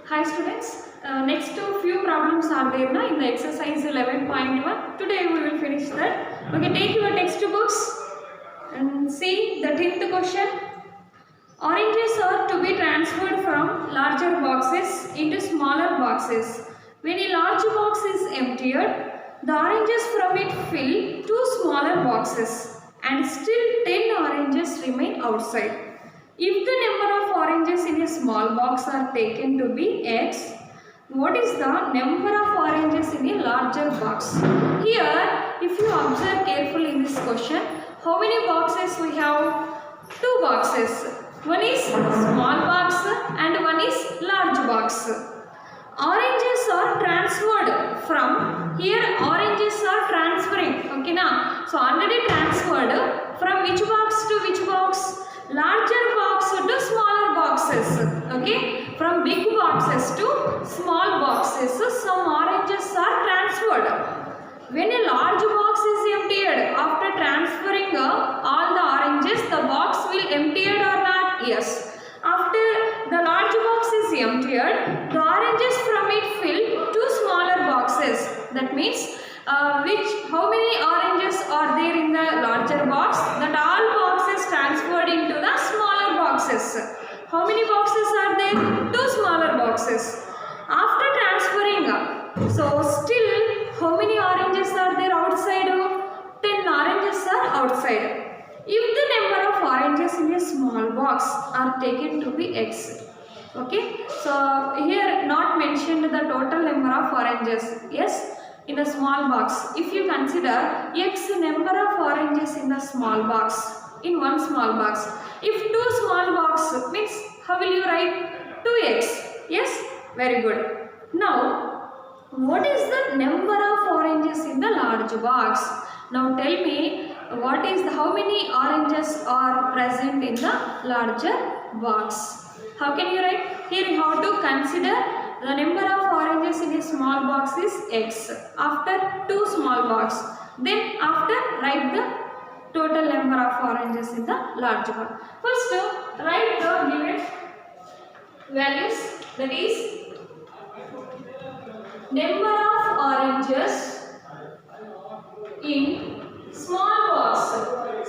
Hi students, next few problems are there na, in the exercise 11.1. Today we will finish that. Okay, take your textbooks and see the 10th question. Oranges are to be transferred from larger boxes into smaller boxes. When a large box is emptied, the oranges from it fill two smaller boxes and still 10 oranges remain outside. If the number of oranges in a small box are taken to be x, what is the number of oranges in a larger box? Here, if you observe carefully in this question, how many boxes we have? Two boxes. One is small box and one is large box. Oranges are transferred from here. Oranges are transferring. Okay, now so already transferred from which box to which box? Larger box to smaller boxes. Okay, from big boxes to small boxes. So some oranges are transferred. When a large box is emptied, after transferring all the oranges, the box will emptied or not? Yes. After the large box is emptied, the oranges from it fill two smaller boxes. That means how many oranges are there in the larger box? That all boxes transferred into the smaller boxes. How many boxes are there? Two smaller boxes. After transferring, so still how many oranges are there outside? 10 oranges are outside. If the number of oranges in a small box are taken to be x. Okay, so here not mentioned the total number of oranges. Yes, in a small box. If you consider x number of oranges in the small box, in one small box. If two small box means how will you write? 2x. Yes, very good. Now, what is the number of oranges in the large box? Now tell me what is how many oranges are present in the larger box? How can you write? Here you have to consider the number of oranges in a small box is x after two small box. Then after write the total number of oranges in the large box. First write the given values, that is number of oranges in small box.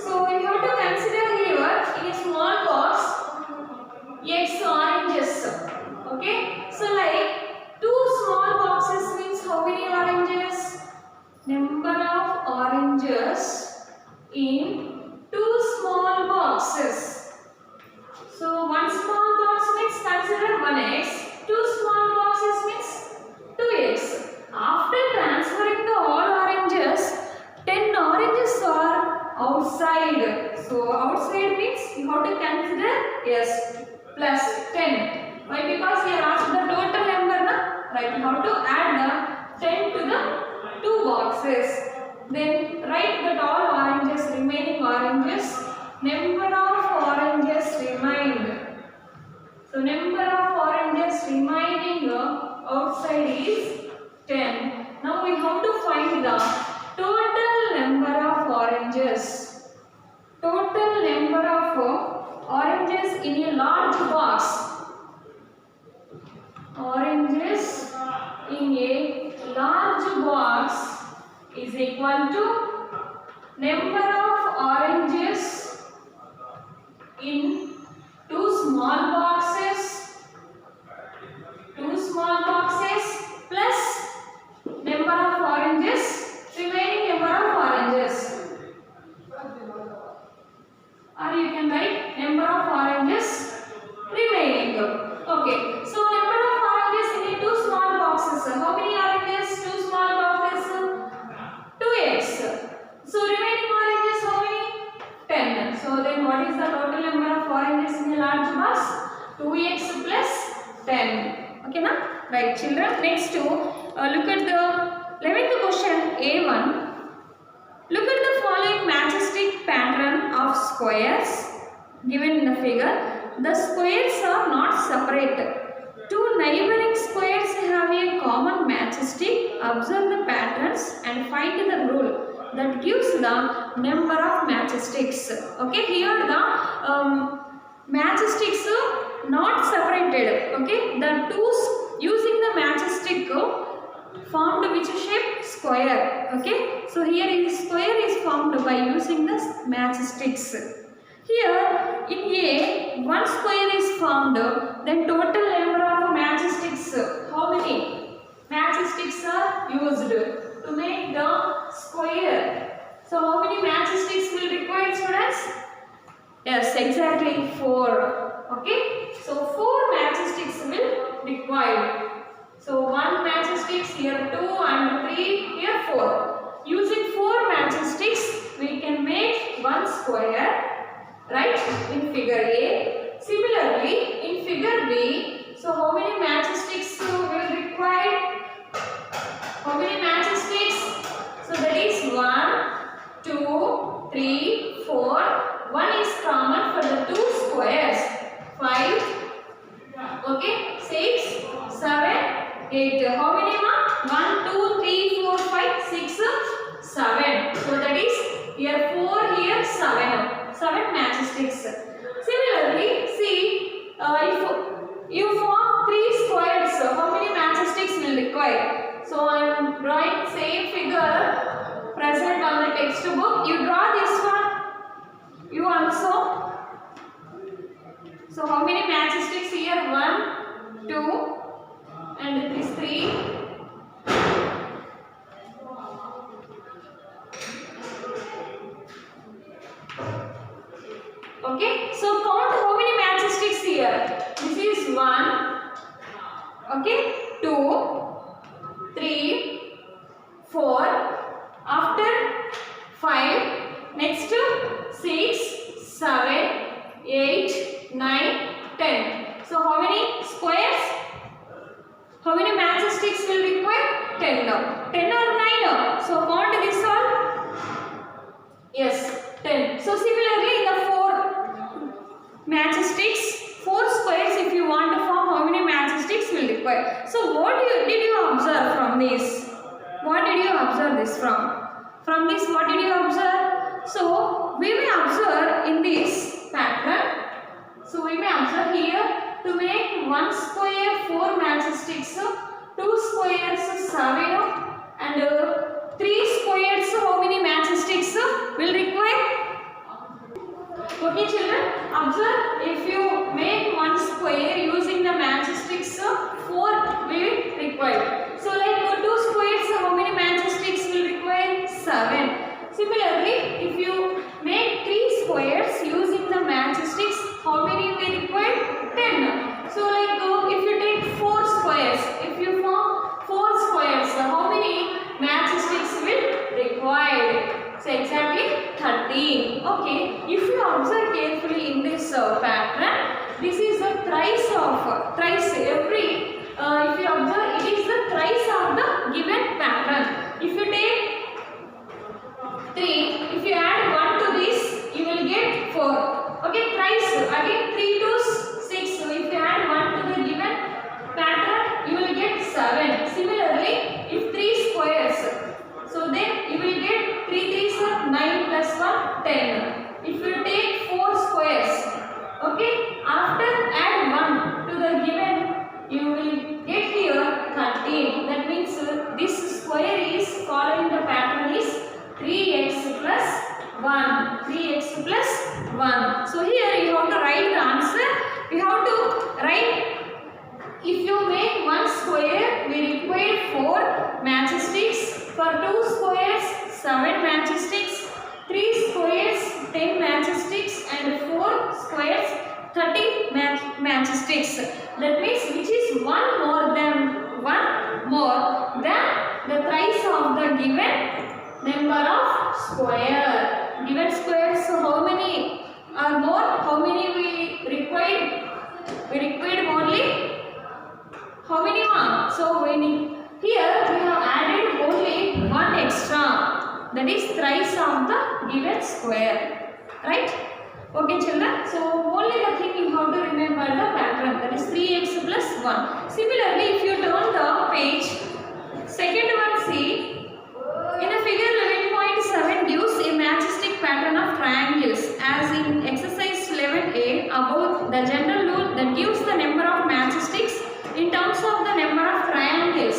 So we have to consider here in a small box x oranges. Okay. So like two small boxes means how many oranges? Number of oranges in two small boxes. So one small box means consider 1x. Two small boxes means 2x. After transferring the all oranges, 10 oranges are outside. So outside means you have to consider yes plus 10. Why? Because here asked the total number, na? Right? You have to add the 10 to the two boxes. Then write that all oranges, remaining oranges, number of oranges remained. So number of oranges remaining outside is 10. Now we have to find the total number of oranges. Total number of oranges in a large box. Oranges in a large box is equal to number of oranges in two small boxes. Two small boxes plus number of oranges, remaining number of oranges. Or you can write number of oranges remaining. Okay. So number of oranges in a two small boxes. How many oranges? Two small boxes. 2x. So remaining oranges how many? 10. So then what is the total number of oranges in a large box? 2x plus 10. Okay, na? Right, children. Next to look at the 11th question A1. Look at the following matchstick pattern of squares given in the figure. The squares are not separate. Two neighboring squares have a common matchstick. Observe the patterns and find the rule that gives the number of matchsticks. Okay, here the matchsticks not separated. Okay, the two formed which shape? Square. Okay. So here is square is formed by using the matchsticks. Here in A, one square is formed. Then total number of matchsticks. How many matchsticks are used to make the square? So how many matchsticks will require, students? Yes, exactly 4. Okay. So 4 matchsticks will require. So 1 matchsticks, here 2 and 3, here 4. Using 4 matchsticks, we can make one square, right, in figure A. Similarly, in figure B, so how many matchsticks will require? How many matchsticks? So that is 1, 2, 3, 4. 1 is common for the 2 squares. 5, okay, 6, 7, 8. How many more? 1, 2, 3, 4, 5, 6, 7. So that is here 4, here 7. 7 matchsticks. Similarly, see, if you form 3 squares, how many matchsticks will require? So I am drawing same figure present on the textbook. You draw this one. You also. So how many matchsticks here? 1, 2. And this 3. Okay, so count how many matchsticks here. This is 1, okay, 2, 3, 4, after 5, next 6, 7, 8, 9, 10. So how many squares? How many matchsticks will require? 10 now. 10 or 9 now. So count this all. Yes, 10. So similarly in the 4 matchsticks, 4 squares if you want to form, how many matchsticks will require? So what did you observe from this? What did you observe this from? From this what did you observe? So we may observe in this pattern. So we may observe here. To make 1 square 4 matchsticks, 2 squares 7 and 3 squares how many matchsticks will require? Okay children, observe if you make 1 square using the matchsticks 4 will require. So like 2 squares how many matchsticks will require? 7. Similarly, if you make 3 squares using the matchsticks, how many will require? 10. So like if you take 4 squares, if you form 4 squares, how many matchsticks will require? So exactly 13. Okay. If you observe carefully in this pattern, this is the thrice every. If you observe, it is the thrice of the given pattern. If you take 3, if you add 1 to this, you will get 4. Okay, thrice again 3 to 6. So if you add 1 to the given pattern, you will get 7. Similarly, if 3 squares, so then you will get 3 3s are 9 plus 1 10. If you take 4 squares, okay, after add 1 to the given, you will get here 13. That means this square is following the pattern is 3x plus 1. 3x plus 1. So here you have to write the answer. You have to write, if you make 1 square, we require 4 matchsticks. For 2 squares, 7 matchsticks. 3 squares, 10 matchsticks. And 4 squares, 30 matchsticks. That means which is one more than the thrice of the given number of square. Given squares, so how many are more? How many we required? We required only how many more? So here we have added only 1 extra. That is thrice of the given square. Right? Okay children. So only the thing you have to remember the pattern. That is 3x plus 1. Similarly, if you turn the page, second one see. In the figure 11.7 gives a matchstick pattern of triangles as in exercise 11a about the general rule that gives the number of matchsticks in terms of the number of triangles.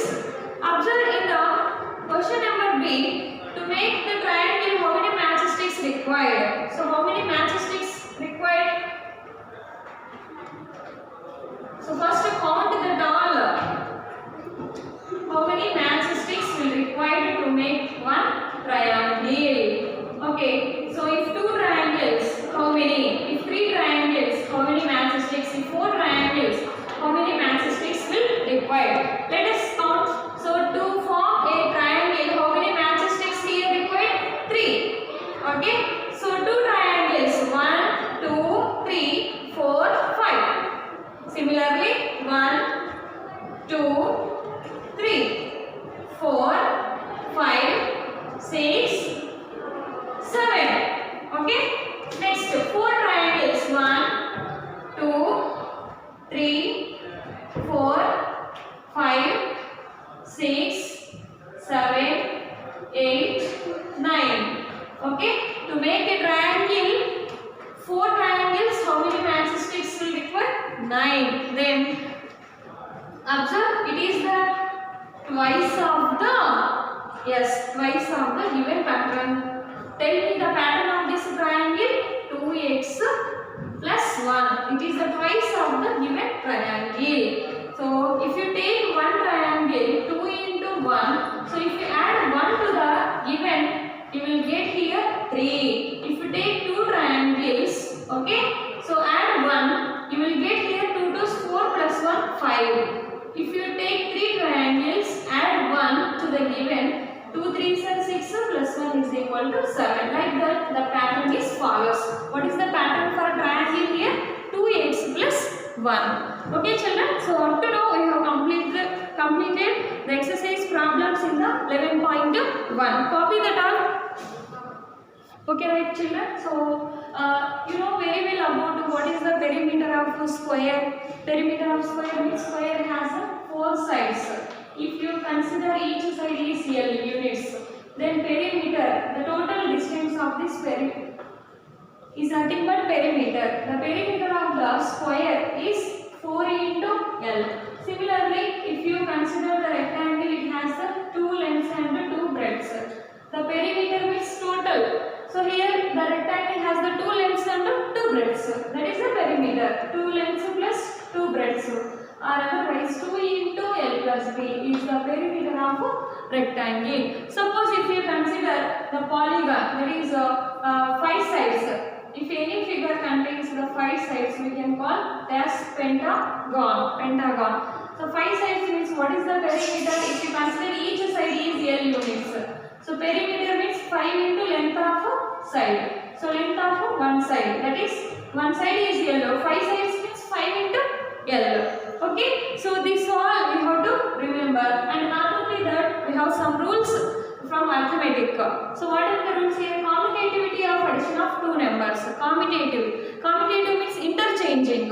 4, 5, 6, 7, 8, 9. Okay, to make a triangle, 4 triangles, how many matching sticks will require? 9. Then observe, it is the twice of the, yes, twice of the given pattern. Tell me the pattern of this triangle. 2x plus 1. It is the twice of the given triangle. So if you take one triangle, 2 into 1. So if you add 1 to the given, you will get here 3. If you take two triangles, okay, so add 1, you will get here 2 to 4 plus 1, 5. If you take 3 triangles, add 1 to the given, 2 3s are 6 plus 1 is equal to 7. Like that, the pattern is follows. What is the pattern for triangle here? 2x plus 1. Okay children, so up to now we have completed the exercise problems in the 11.1. Copy that all. Okay, right children. So you know very well about what is the perimeter of a square. Perimeter of square means square has 4 sides. If you consider each side is L units, then perimeter, the total distance of this perimeter is nothing but perimeter. The perimeter of the square is 4 into L. Similarly, if you consider the rectangle, it has the 2 lengths and 2 breadths. The perimeter means total. So here the rectangle has the 2 lengths and 2 breadths. That is the perimeter. 2 lengths plus 2 breadths. Or otherwise 2 into L plus B is the perimeter of a rectangle. Suppose if you consider the polygon, that is 5 sides. If any figure contains the 5 sides, we can call as pentagon. So 5 sides means what is the perimeter? If you consider each side is L units. So perimeter means 5 into length of a side. So length of one side, that is one side is yellow. 5 sides means 5 into L. Okay, so this all we have to remember, and not only that, we have some rules from arithmetic. So what are the rules here? Commutativity of addition of two numbers. Commutative means interchanging.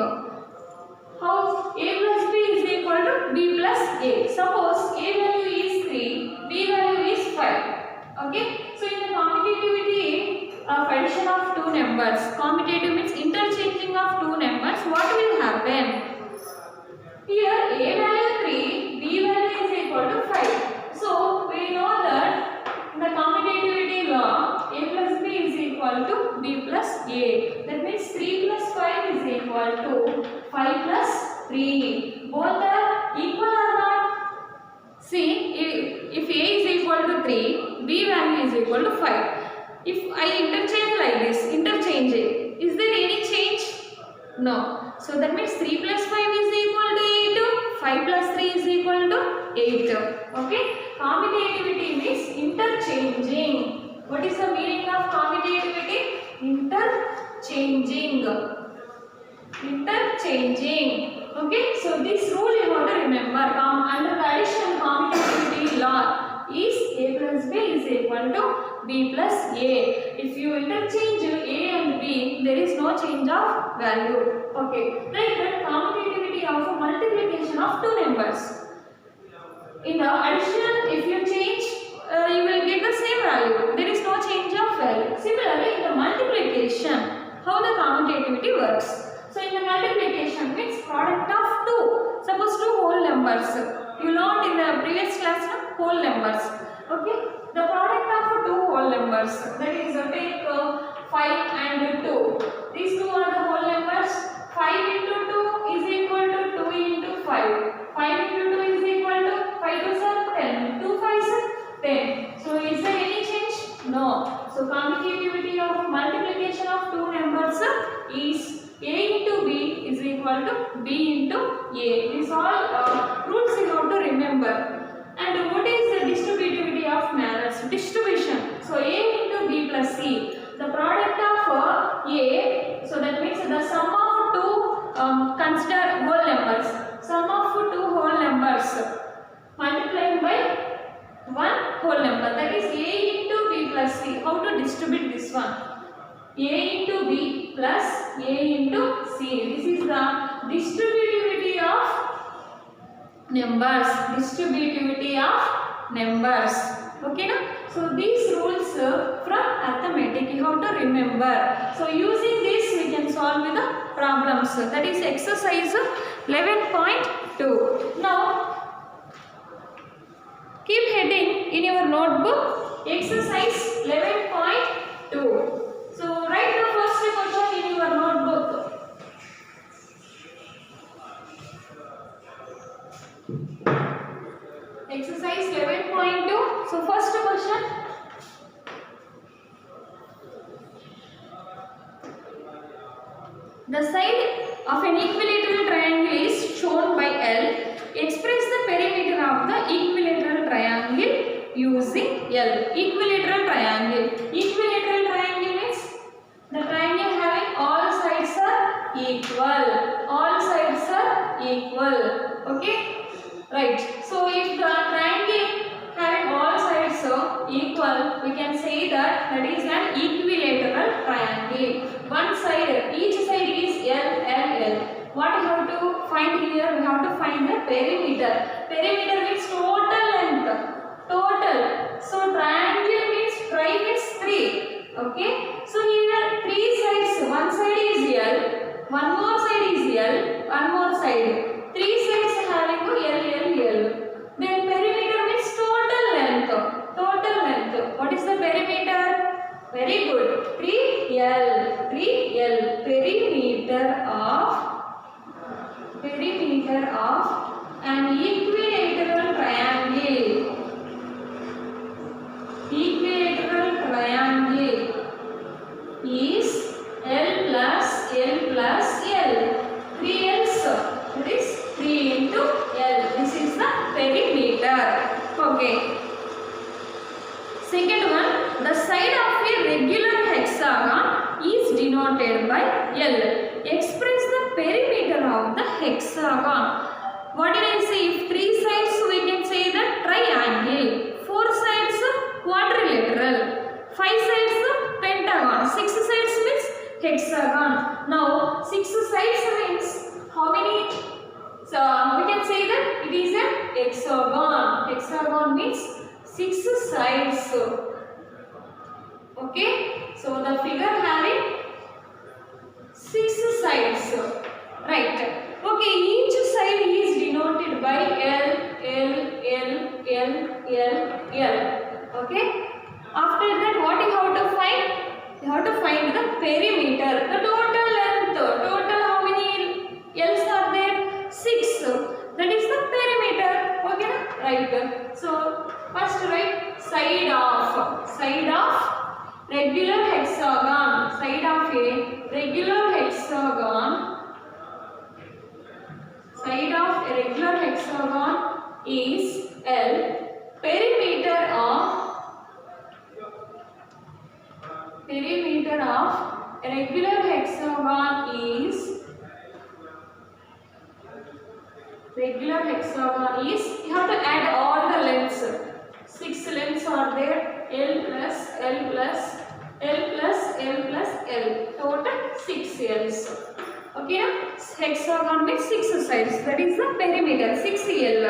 How a plus b is equal to b plus a. Suppose a value is 3, b value is 5. Okay, so in the commutativity of addition of two numbers, commutative means interchanging of two numbers, what will happen? Here a value 3, b value is equal to 5. So we know that in the commutativity law, a plus b is equal to b plus a. That means 3 plus 5 is equal to 5 plus 3. Both are equal or not? See, if a is equal to 3, b value is equal to 5. If I interchange like this, is there any change? No. So that means 3 plus 5 is equal to 8. 5 plus 3 is equal to 8. Okay. Commutativity means interchanging. What is the meaning of commutativity? Interchanging. Okay. So this rule you have to remember. Under the addition commutativity law is a plus b is equal to b plus a. If you interchange a and b, there is no change of value. Okay, like that commutativity of multiplication of two numbers. In the addition, if you change, you will get the same value. There is no change of value. Similarly, in the multiplication, how the commutativity works. So in the multiplication means product of two. Suppose two whole numbers. You learned in the previous class whole numbers. Okay, the product of two whole numbers. That is take 5 and 2. These two are the whole numbers. 5 into 2 is equal to 2 into 5. 5 into 2 is equal to 5 2s are 10. 2 5s are 10. So is there any change? No. So commutativity of multiplication of two numbers is a into b is equal to b into a. These all rules you have to remember. And what is the distributivity of malus? Distribution. So a into b plus c. The product of a. So that means the sum of two consider whole numbers. Sum of two whole numbers multiplied by one whole number. That is a into b plus c. How to distribute this one? A into b plus a into c. This is the distributivity of numbers, distributivity of numbers. Okay, na? So these rules from arithmetic you have to remember. So using this we can solve the problems. That is exercise 11.2. Now keep heading in your notebook exercise 11.2. So write the first question in your notebook. Exercise 11.2. So first question. The side of an equilateral triangle is shown by L. Express the perimeter of the equilateral triangle using L. Equilateral triangle. Equilateral triangle means the triangle having all sides are equal. All sides are equal. Okay? Right. So if the triangle having all sides equal, we can say that is an equilateral triangle. One side, each side is L, L, L. What we have to find here? We have to find the perimeter. Perimeter means total length. Total. So triangle means tri means 3. Okay. So here 3 sides. One side is L. One more side is L. One more side. 3 sides having L, L, L. Then perimeter means total length. Total length. What is the perimeter? Very good. 3L. 3L. Perimeter of an equilateral triangle. Equilateral triangle is L plus L plus L. 3 L's. That is 3 into L. This is the perimeter. Okay. Second one, the side of a regular hexagon is denoted by L. Express the perimeter of the hexagon. What did I say? If 3 sides, we can say the triangle. 4 sides, quadrilateral. 5 sides, pentagon. 6 sides means hexagon. Now, 6 sides means how many? So, we can say that it is a hexagon. Hexagon means 6 sides. Okay. So, the figure having 6 sides. Right. Okay. Each side is denoted by L, L, L, L, L, L. Okay. After that, what you have to find? You have to find the perimeter. The total length. Total how many L's are there? 6. That is the perimeter. Okay. Right. So, first write side of regular hexagon. Side of a regular hexagon. Side of a regular hexagon is L. Perimeter of a regular hexagon is you have to add all the lengths. 6 lengths are there. L plus L plus L plus L plus L. Total 6 L's. Okay, hexagon means 6 sides. That is the perimeter. 6 L.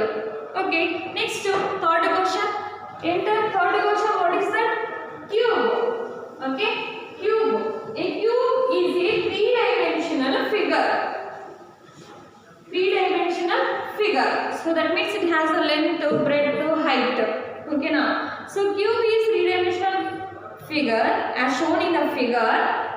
Okay. Next, third question. Enter third question. What is that? Cube. Okay. Cube. A cube is a 3-dimensional figure. 3-dimensional figure. So that means it has a length, breadth, height. Okay now. So cube is 3-dimensional figure as shown in the figure.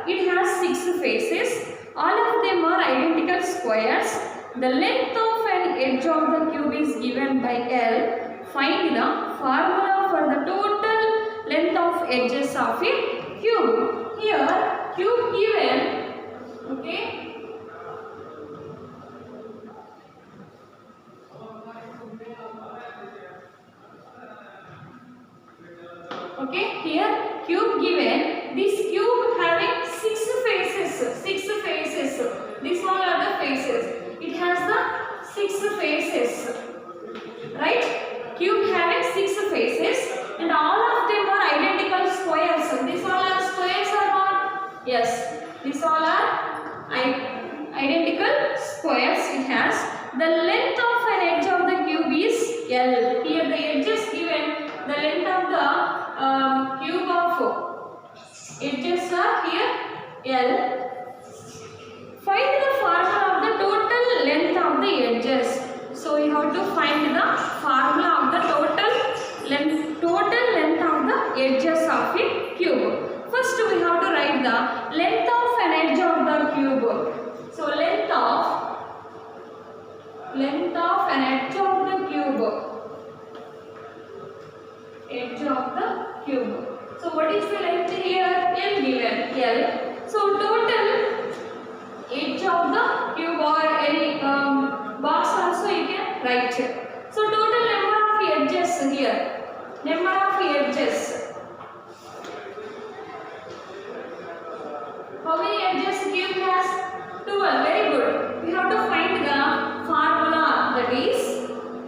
It has 6 faces. All of them are identical squares. The length of an edge of the cube is given by L. Find the formula for the total length of edges of a cube. Here, cube given. Okay. Okay, here cube given. This cube having 6 faces. 6 faces. These all are the faces. It has the 6 faces. Right? Cube having 6 faces and all of them are identical squares. These all are squares or not? Yes. These all are identical squares. It has the length of an edge of the cube have to find the formula of the total length of the edges of a cube. First we have to write the length of an edge of the cube. So length of an edge of the cube. Edge of the cube. So what is the length here? L given. L. So total edge of the cube or any box also you can write. So total number of edges here. Number of edges. How many edges cube has? 12. Very good. We have to find the formula, that is.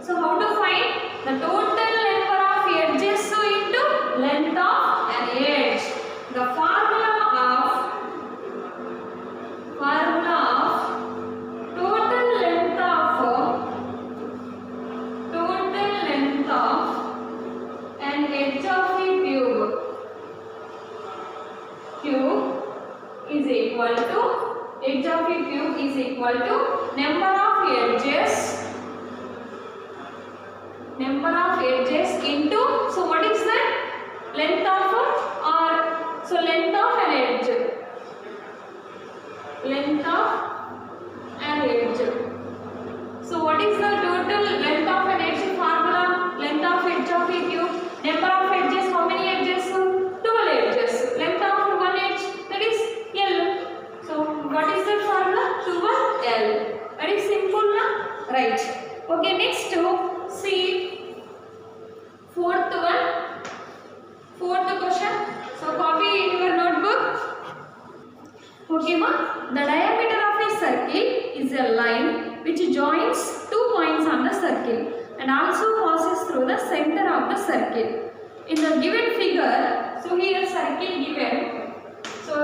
So how to find the total number of edges into length of an edge? The formula of total length of an edge of a cube is equal to number of edges into, so what is that? Length of length of an edge. Length of an edge. So what is the total length of an edge formula? Length of edge of a cube. Number of edges, how many edges? 12 edges. Length of one edge, that is L. So what is the formula? 12L. Very simple, na? Right. Okay, next see fourth question. So copy in your notebook. Okay, ma. The diameter of a circle is a line which joins 2 points on the circle and also passes through the center of the circle. In the given figure, so here circle given. So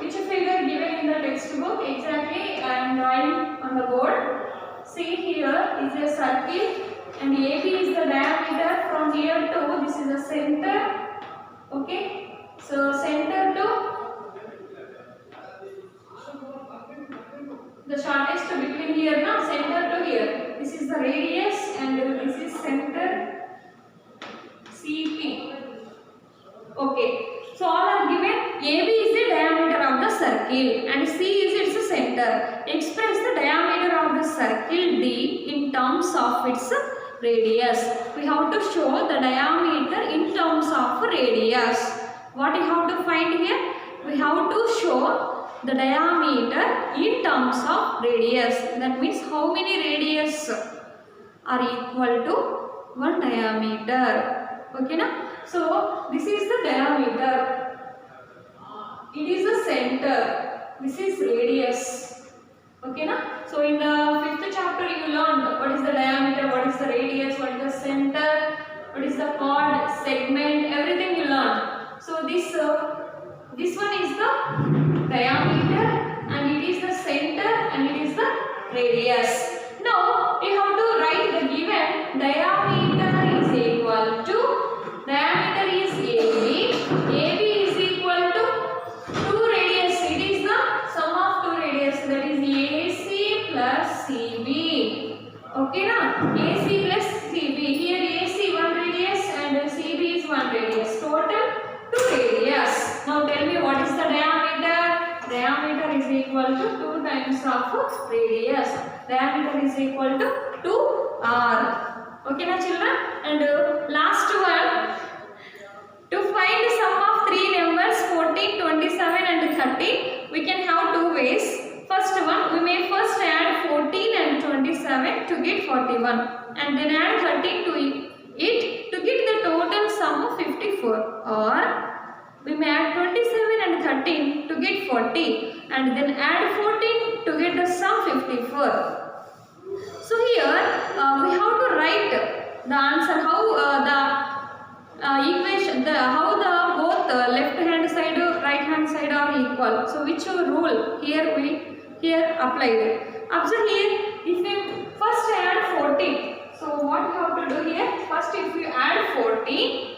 which figure given in the textbook? Exactly, I am drawing on the board. See, here is a circle and AB is the diameter. From here to this is the center. Okay, so center to the shortest between here, now center to here. This is the radius and this is center CP. Okay, so all are given. AB is the diameter of the circle and C is its center. Express the diameter of the circle D in terms of its radius. We have to show the diameter in terms of radius. What you have to find here? We have to show the diameter in terms of radius. That means how many radius are equal to one diameter. Okay, na? So this is the diameter. It is the center. This is radius. Okay, na? So in the 5th chapter you learned what is the diameter, what is the radius, what is the center, what is the chord, segment, everything you learned. So this one is the diameter and it is the center and it is the radius. Now we have to write the given diameter is equal to, diameter is AB, AB is equal to 2 radius, it is the sum of 2 radius, that is AC plus CB. Okay, na? AC plus CB, here AC 1 radius and CB is 1 radius, total 2 radius. Now tell me what is the diameter? Diameter is equal to 2 times of radius. Diameter is equal to 2R. Okay, na children? And last one, to find the sum of 3 numbers 14, 27 and 30, we can have 2 ways. First one, we may first add 14 and 27 to get 41 and then add 13 to it to get the total sum of 54, or we may add 27 and 13 to get 40 and then add 14 to get the sum 54. So here we have to write the answer, how the equation, how the both left hand side right hand side are equal. So which rule here we applied. Observe here, if we first add 14, so what you have to do here? First, if you add 14,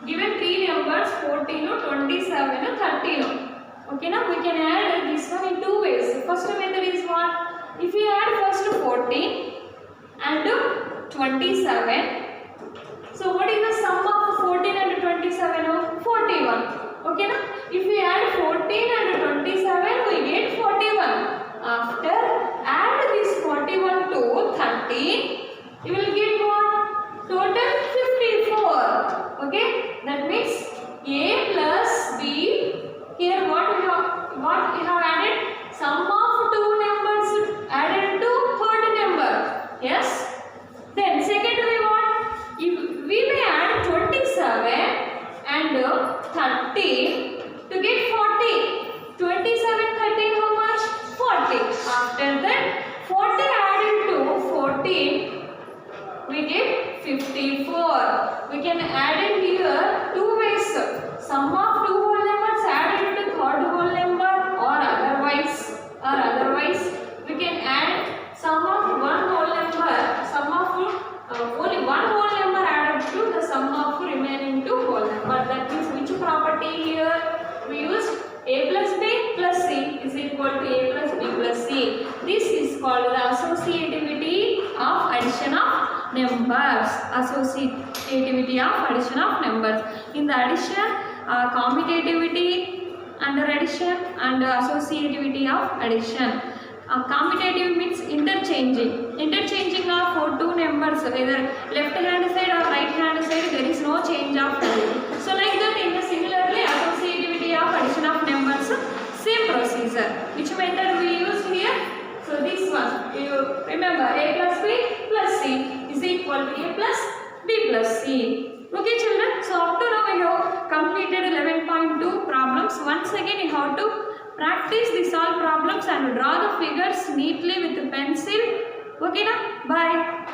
given 3 numbers 14, 27, 13. Okay, now we can add this one in 2 ways. First method is what? If you add first 14 and 27. So what is the sum of 14 and 27? 41. Okay na? If we add 14 and 27, we get 41. After add this 41 to 13, you will get what? Total 54. Okay? That means A plus B. Here what we have added? Sum of two numbers added to third number. Yes? Then second we want, if we may add 27 and 13 to get 40. 27, 13 how much? 40. After that 40 added to 14, we get 54. We can add it here two ways. Sum of two whole numbers added to third whole number, or otherwise we can add sum of one whole number, sum of only one whole number added to the sum of remaining two whole number. That means which property here? We used A plus B plus C is equal to A plus B plus C. This is called the associativity of addition of numbers. Associativity of addition of numbers. In the addition, commutativity under addition and associativity of addition. Commutative means interchanging of two numbers, either left hand side or right hand side, there is no change of value. So like that, in the similarly associativity of addition of numbers, same procedure. Which method we use here? So this one, you remember, A plus B plus C is equal to A plus B plus C. Okay children, so up to now we have completed 11.2 problems. Once again you have to practice the solve problems and draw the figures neatly with the pencil. Okay na? Bye.